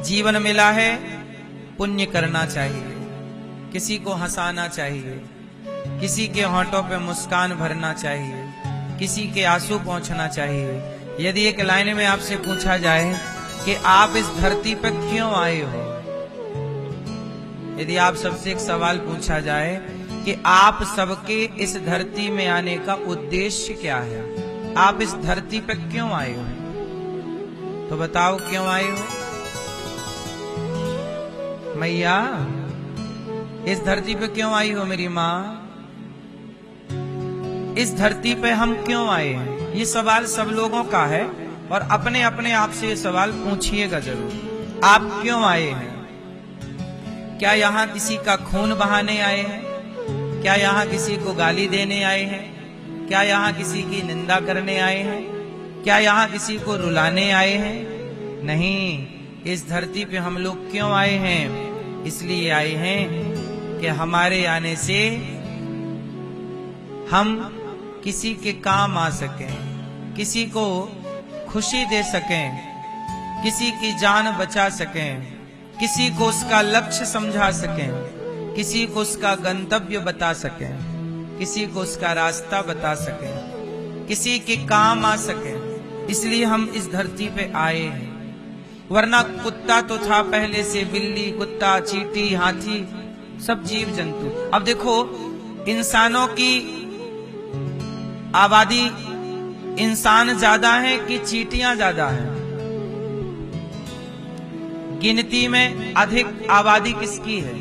जीवन मिला है, पुण्य करना चाहिए, किसी को हंसाना चाहिए, किसी के होंठों पे मुस्कान भरना चाहिए, किसी के आंसू पहुंचना चाहिए। यदि एक लाइन में आपसे पूछा जाए कि आप इस धरती पर क्यों आए हो, यदि आप सबसे एक सवाल पूछा जाए कि आप सबके इस धरती में आने का उद्देश्य क्या है, आप इस धरती पर क्यों आए हो, तो बताओ क्यों आए हो? मैया इस धरती पे क्यों आई हो? मेरी माँ इस धरती पे हम क्यों आए हैं? ये सवाल सब लोगों का है और अपने अपने आप से ये सवाल पूछिएगा जरूर। आप क्यों आए हैं? क्या यहाँ किसी का खून बहाने आए हैं? क्या यहाँ किसी को गाली देने आए हैं? क्या यहाँ किसी की निंदा करने आए हैं? क्या यहाँ किसी को रुलाने आए हैं? नहीं, इस धरती पे हम लोग क्यों आए हैं? इसलिए आए हैं कि हमारे आने से हम किसी के काम आ सकें, किसी को खुशी दे सकें, किसी की जान बचा सकें, किसी को उसका लक्ष्य समझा सकें, किसी को उसका गंतव्य बता सकें, किसी को उसका रास्ता बता सकें, किसी के काम आ सकें। इसलिए हम इस धरती पे आए हैं। वरना कुत्ता तो था पहले से, बिल्ली, कुत्ता, चींटी, हाथी, सब जीव जंतु। अब देखो, इंसानों की आबादी, इंसान ज्यादा है कि चींटियां ज्यादा हैं? गिनती में अधिक आबादी किसकी है?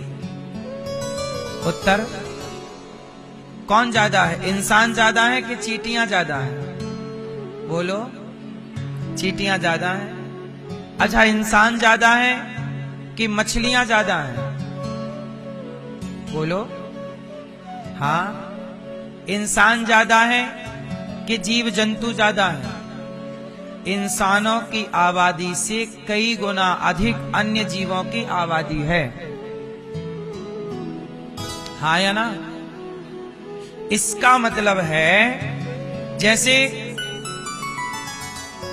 उत्तर कौन ज्यादा है? इंसान ज्यादा है कि चींटियां ज्यादा हैं? बोलो, चींटियां ज्यादा हैं। अच्छा, इंसान ज्यादा है कि मछलियां ज्यादा हैं? बोलो। हाँ, इंसान ज्यादा है कि जीव जंतु ज्यादा है? इंसानों की आबादी से कई गुना अधिक अन्य जीवों की आबादी है। हाँ या ना? इसका मतलब है जैसे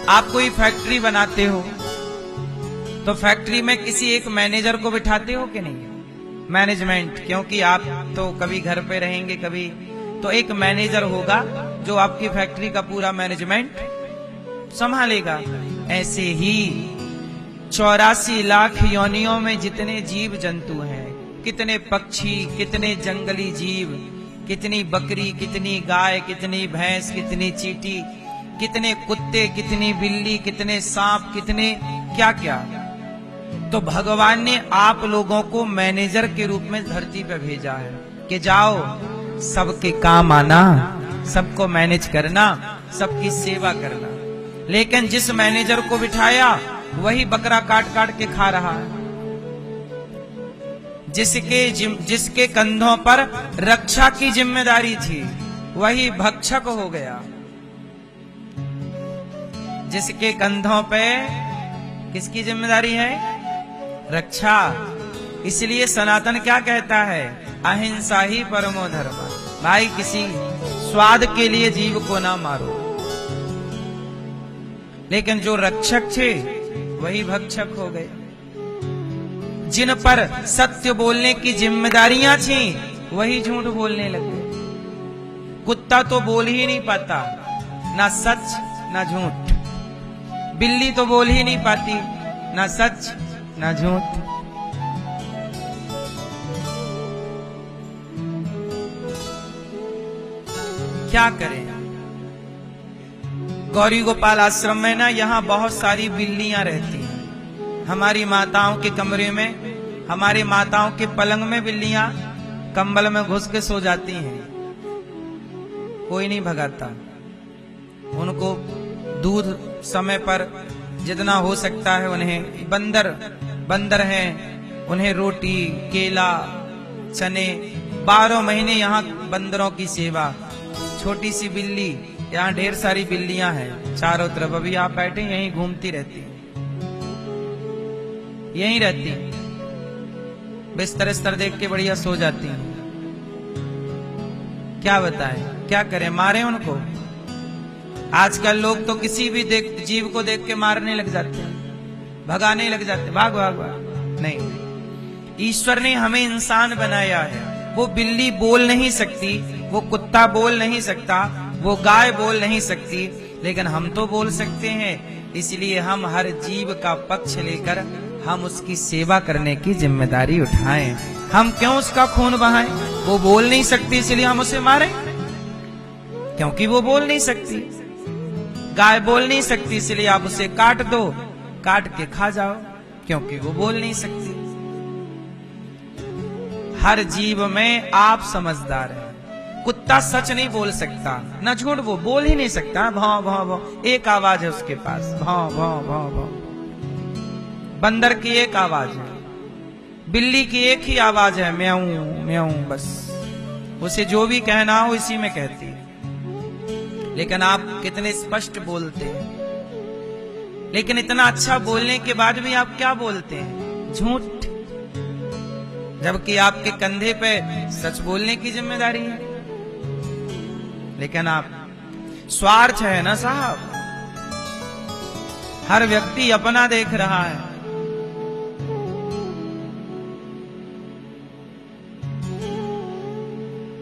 आप कोई फैक्ट्री बनाते हो तो फैक्ट्री में किसी एक मैनेजर को बिठाते हो कि नहीं? मैनेजमेंट, क्योंकि आप तो कभी घर पे रहेंगे, कभी तो एक मैनेजर होगा जो आपकी फैक्ट्री का पूरा मैनेजमेंट संभालेगा। ऐसे ही 84 लाख योनियों में जितने जीव जंतु हैं, कितने पक्षी, कितने जंगली जीव, कितनी बकरी, कितनी गाय, कितनी भैंस, कितनी चींटी, कितने कुत्ते, कितनी बिल्ली, कितने सांप, कितने क्या क्या, तो भगवान ने आप लोगों को मैनेजर के रूप में धरती पर भेजा है कि जाओ सबके काम आना, सबको मैनेज करना, सबकी सेवा करना। लेकिन जिस मैनेजर को बिठाया वही बकरा काट काट के खा रहा है। जिसके कंधों पर रक्षा की जिम्मेदारी थी वही भक्षक हो गया। जिसके कंधों पे किसकी जिम्मेदारी है? रक्षा। इसलिए सनातन क्या कहता है? अहिंसा ही परमो धर्म। भाई, किसी स्वाद के लिए जीव को ना मारो। लेकिन जो रक्षक थे वही भक्षक हो गए। जिन पर सत्य बोलने की जिम्मेदारियां थी वही झूठ बोलने लगे। कुत्ता तो बोल ही नहीं पाता, ना सच ना झूठ। बिल्ली तो बोल ही नहीं पाती, ना सच ना झूठ। क्या करें? गौरी गोपाल आश्रम में ना, यहाँ बहुत सारी बिल्लियां रहती हैं। हमारी माताओं के कमरे में, हमारी माताओं के पलंग में बिल्लियां कंबल में घुस के सो जाती हैं। कोई नहीं भगाता उनको। दूध समय पर जितना हो सकता है उन्हें, बंदर हैं, उन्हें रोटी, केला, चने, 12 महीने यहाँ बंदरों की सेवा। छोटी सी बिल्ली, यहाँ ढेर सारी बिल्लियां हैं चारों तरफ। अभी आप बैठे यहीं घूमती रहती, यहीं रहती, बिस्तर देख के बढ़िया सो जाती हैं। क्या बताएं, क्या करें? मारे उनको? आजकल लोग तो किसी भी जीव को देख के मारने लग जाते हैं। भगाने लग जाते, भाग भाग भाग। नहीं, ईश्वर ने हमें इंसान बनाया है। वो बिल्ली बोल नहीं सकती, वो कुत्ता बोल नहीं सकता, वो गाय बोल नहीं सकती, लेकिन हम तो बोल सकते हैं। इसलिए हम हर जीव का पक्ष लेकर हम उसकी सेवा करने की जिम्मेदारी उठाएं। हम क्यों उसका खून बहाएं? वो बोल नहीं सकती इसलिए हम उसे मारें, क्योंकि वो बोल नहीं सकती। गाय बोल नहीं सकती इसलिए आप उसे काट दो, काट के खा जाओ, क्योंकि वो बोल नहीं सकती। हर जीव में आप समझदार हैं। कुत्ता सच नहीं बोल सकता, न झूठ, वो बोल ही नहीं सकता। भाव भाव भाव एक आवाज है उसके पास, भाव भाव भाव भाव। बंदर की एक आवाज है, बिल्ली की एक ही आवाज है, म्याऊं म्याऊं, बस। उसे जो भी कहना हो इसी में कहती है। लेकिन आप कितने स्पष्ट बोलते हैं, लेकिन इतना अच्छा बोलने के बाद भी आप क्या बोलते हैं? झूठ। जबकि आपके कंधे पे सच बोलने की जिम्मेदारी है। लेकिन आप, स्वार्थ है ना साहब, हर व्यक्ति अपना देख रहा है।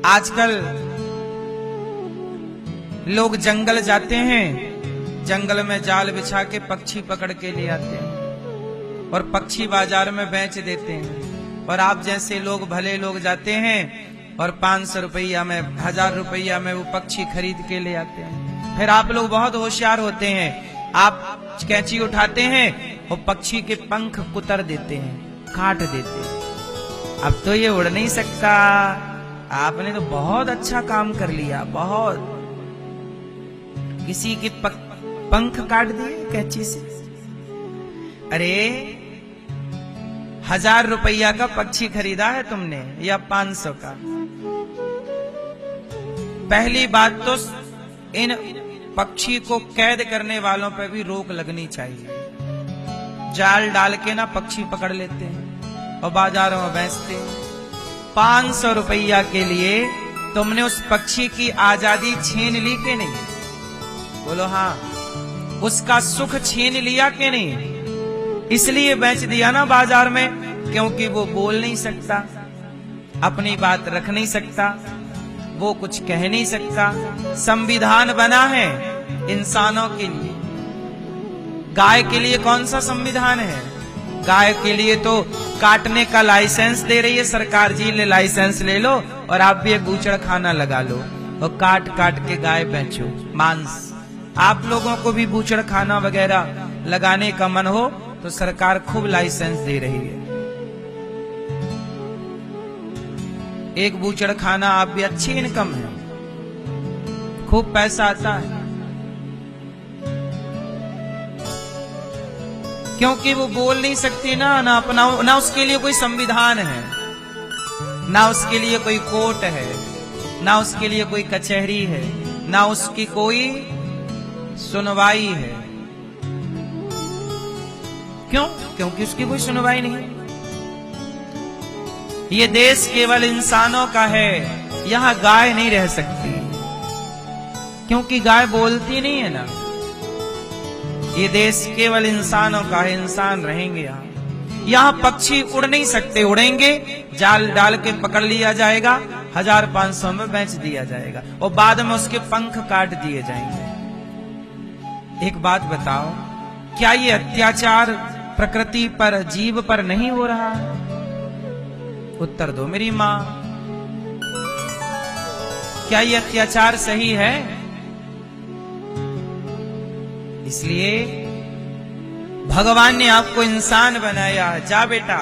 आजकल लोग जंगल जाते हैं, जंगल में जाल बिछा के पक्षी पकड़ के ले आते हैं और पक्षी बाजार में बेच देते हैं। और आप जैसे लोग, भले लोग, जाते हैं और 500 रुपया में, 1000 रुपया में वो पक्षी खरीद के ले आते हैं। फिर आप लोग बहुत होशियार होते हैं, आप कैंची उठाते हैं और पक्षी के पंख कुतर देते हैं, काट देते हैं। अब तो ये उड़ नहीं सकता। आपने तो बहुत अच्छा काम कर लिया, बहुत। किसी के पंख काट दिए कैंची से। अरे 1000 रुपया का पक्षी खरीदा है तुमने या 500 का? पहली बात तो इन पक्षी को कैद करने वालों पर भी रोक लगनी चाहिए। जाल डाल के ना पक्षी पकड़ लेते हैं और बाजारों में बेचते हैं। 500 रुपया के लिए तुमने उस पक्षी की आजादी छीन ली कि नहीं? बोलो हाँ। उसका सुख छीन लिया कि नहीं? इसलिए बेच दिया ना बाजार में, क्योंकि वो बोल नहीं सकता, अपनी बात रख नहीं सकता, वो कुछ कह नहीं सकता। संविधान बना है इंसानों के लिए। गाय के लिए कौन सा संविधान है? गाय के लिए तो काटने का लाइसेंस दे रही है सरकार जी, ले लाइसेंस ले लो और आप भी एक बूचड़ खाना लगा लो और काट काट के गाय बेचो, मांस। आप लोगों को भी बूचड़ खाना वगैरह लगाने का मन हो तो सरकार खूब लाइसेंस दे रही है। एक बूचड़ खाना आप भी, अच्छी इनकम है, खूब पैसा आता है। क्योंकि वो बोल नहीं सकती ना अपना, ना उसके लिए कोई संविधान है, ना उसके लिए कोई कोर्ट है, ना उसके लिए कोई कचहरी है, ना उसकी कोई सुनवाई है। क्यों? क्योंकि उसकी कोई सुनवाई नहीं है। ये देश केवल इंसानों का है, यहां गाय नहीं रह सकती, क्योंकि गाय बोलती नहीं है ना। ये देश केवल इंसानों का है, इंसान रहेंगे यहाँ। यहाँ पक्षी उड़ नहीं सकते, उड़ेंगे जाल डाल के पकड़ लिया जाएगा, 1500 में बेच दिया जाएगा और बाद में उसके पंख काट दिए जाएंगे। एक बात बताओ, क्या ये अत्याचार प्रकृति पर, जीव पर नहीं हो रहा है? उत्तर दो मेरी मां। क्या ये अत्याचार सही है? इसलिए भगवान ने आपको इंसान बनाया है। जा बेटा,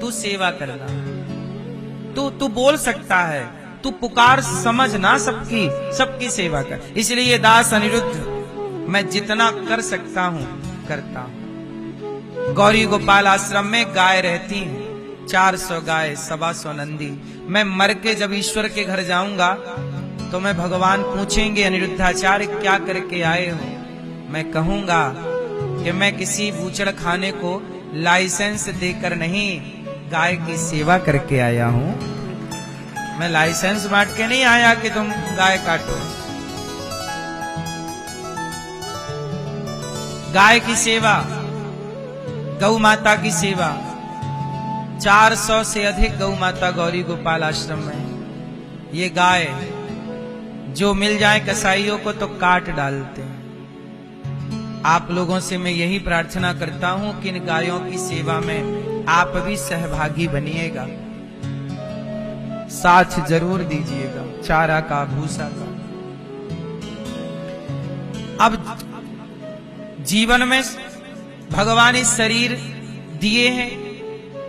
तू सेवा करना, तू बोल सकता है, तू पुकार समझना सबकी सेवा कर। इसलिए दास अनिरुद्ध, मैं जितना कर सकता हूं करता हूं। गौरी गोपाल आश्रम में गाय रहती है, 400 गाय, 125 नंदी। मैं मर के जब ईश्वर के घर जाऊंगा तो मैं, भगवान पूछेंगे अनिरुद्धाचार्य क्या करके आए हो? मैं कहूंगा कि मैं किसी बूचड़ खाने को लाइसेंस देकर नहीं, गाय की सेवा करके आया हूं। मैं लाइसेंस बांट के नहीं आया कि तुम गाय काटो। गाय की सेवा, गौ माता की सेवा, 400 से अधिक गौ माता गौरी गोपाल आश्रम में। ये गाय जो मिल जाए कसाईयों को तो काट डालते हैं। आप लोगों से मैं यही प्रार्थना करता हूं कि इन गायों की सेवा में आप भी सहभागी बनिएगा, साथ जरूर दीजिएगा, चारा का, भूसा का। अब जीवन में भगवान इस शरीर दिए हैं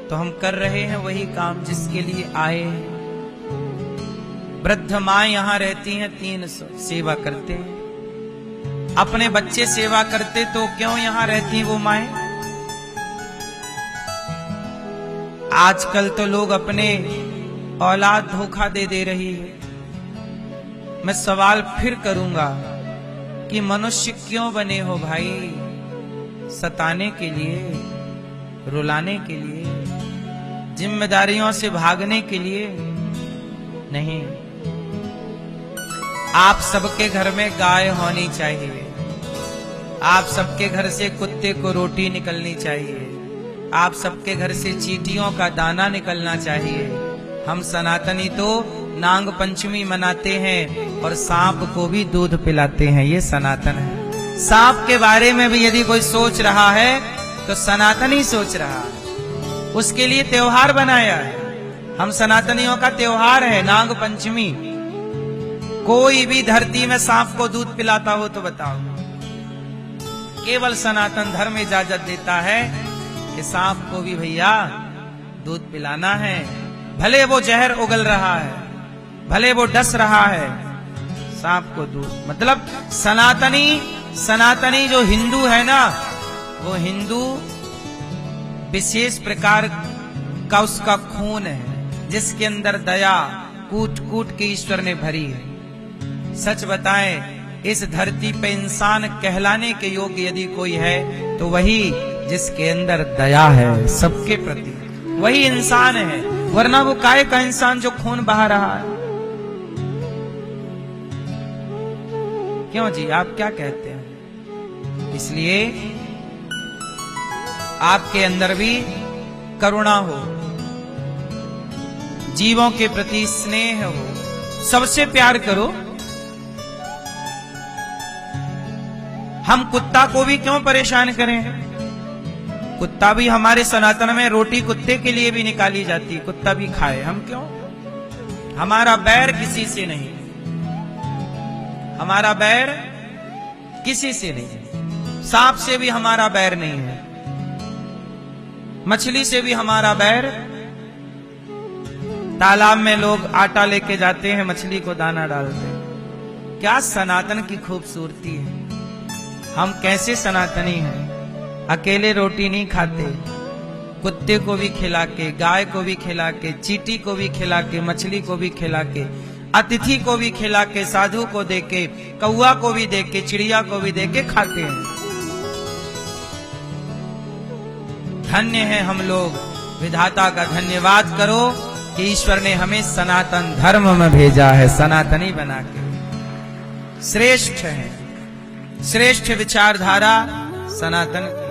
तो हम कर रहे हैं वही काम जिसके लिए आए हैं। वृद्ध माँ यहां रहती हैं 300, सेवा करते हैं। अपने बच्चे सेवा करते तो क्यों यहां रहती वो माएं? आजकल तो लोग अपने औलाद धोखा दे रही है। मैं सवाल फिर करूंगा कि मनुष्य क्यों बने हो भाई? सताने के लिए, रुलाने के लिए, जिम्मेदारियों से भागने के लिए नहीं। आप सबके घर में गाय होनी चाहिए, आप सबके घर से कुत्ते को रोटी निकलनी चाहिए, आप सबके घर से चींटियों का दाना निकलना चाहिए। हम सनातनी तो नाग पंचमी मनाते हैं और सांप को भी दूध पिलाते हैं, ये सनातन है। सांप के बारे में भी यदि कोई सोच रहा है तो सनातनी सोच रहा है, उसके लिए त्योहार बनाया है। हम सनातनियों का त्योहार है नाग पंचमी। कोई भी धरती में सांप को दूध पिलाता हो तो बताओ। केवल सनातन धर्म इजाजत देता है कि सांप को भी भैया दूध पिलाना है, भले वो जहर उगल रहा है, भले वो डस रहा है, सांप को दूध। मतलब सनातनी जो हिंदू है ना, वो हिंदू विशेष प्रकार का उसका खून है जिसके अंदर दया कूट कूट के ईश्वर ने भरी है। सच बताएं, इस धरती पे इंसान कहलाने के योग्य यदि कोई है तो वही जिसके अंदर दया है सबके प्रति, वही इंसान है। वरना वो काय का इंसान जो खून बहा रहा है। क्यों जी, आप क्या कहते हैं? इसलिए आपके अंदर भी करुणा हो, जीवों के प्रति स्नेह हो, सबसे प्यार करो। हम कुत्ता को भी क्यों परेशान करें? कुत्ता भी हमारे सनातन में रोटी कुत्ते के लिए भी निकाली जाती है, कुत्ता भी खाए, हम क्यों? हमारा बैर किसी से नहीं, हमारा बैर किसी से नहीं। सांप से भी हमारा बैर नहीं है, मछली से भी हमारा बैर। तालाब में लोग आटा लेके जाते हैं, मछली को दाना डालते हैं। क्या सनातन की खूबसूरती है। हम कैसे सनातनी हैं, अकेले रोटी नहीं खाते, कुत्ते को भी खिला के, गाय को भी खिला के, चींटी को भी खिला के, मछली को भी खिला के, अतिथि को भी खिला के, साधु को दे के, कौआ को भी दे के, चिड़िया को भी दे के खाते हैं। धन्य हैं हम लोग। विधाता का धन्यवाद करो कि ईश्वर ने हमें सनातन धर्म में भेजा है, सनातनी बना के। श्रेष्ठ है, श्रेष्ठ विचारधारा सनातन की।